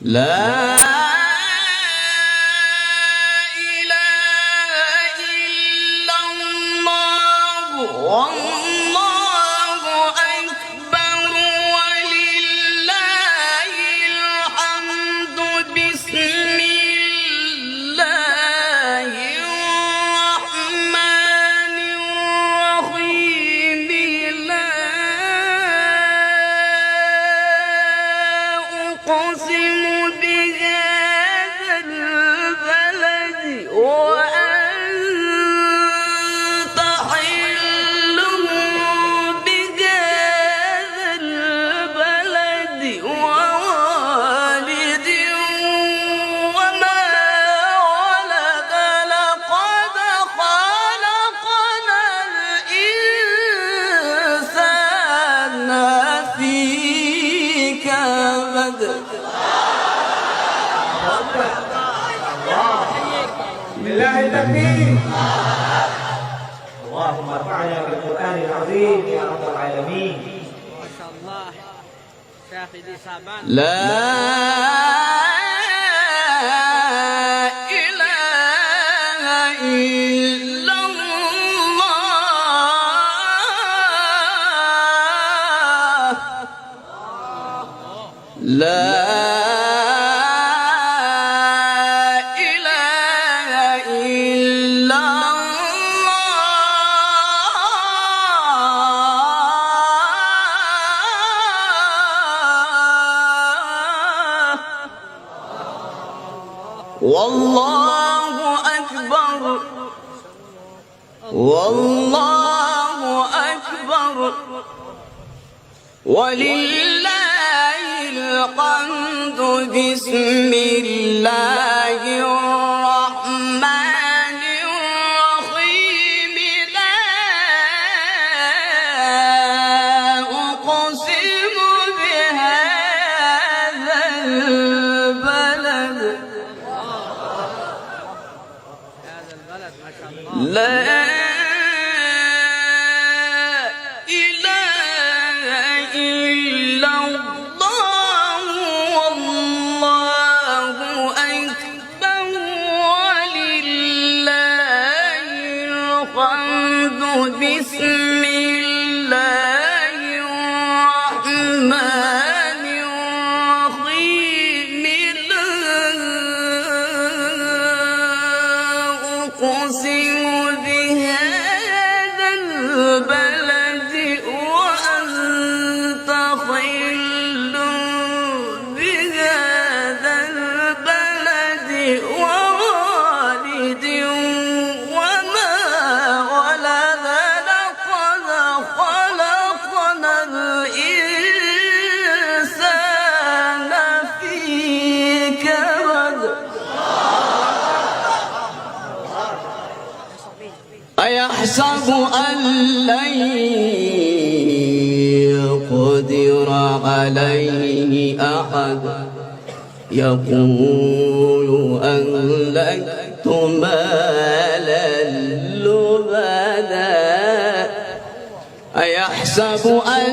لا لله التكبير. اللهم ارفعنا بالقرآن العظيم يا رب العالمين. ما شاء الله شيخ دي صعبان. لا إله إلا الله. لا والله أكبر والله أكبر ولله الحمد. بسم الله الرحمن الرحيم. لا أقسم بهذا البلد. لا إله إلا الله والله أكبر ولله الحمد. بسم الله الرحمن الرحيم. لا أقسم بهذا البلد وأنت حل بهذا البلد ووالد وما ولد. لقد خلقنا الإنسان في كبد. أيحسب أن لن يقدر عليه أحد يقول أهلكت مالا لبدا. أيحسب أن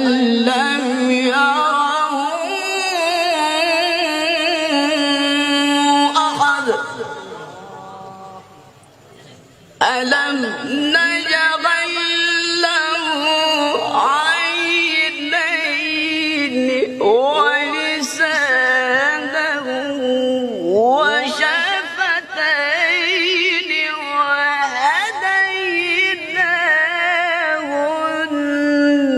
لم يره أحد. ألم نجعل له عينين ولسانا وشفتين وهديناه النجدين.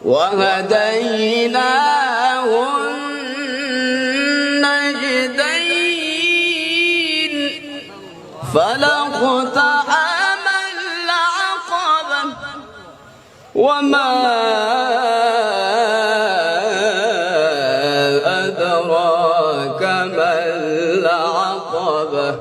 وهديناه النجدين فلاقتحم العقبة وما أدراك ما العقبة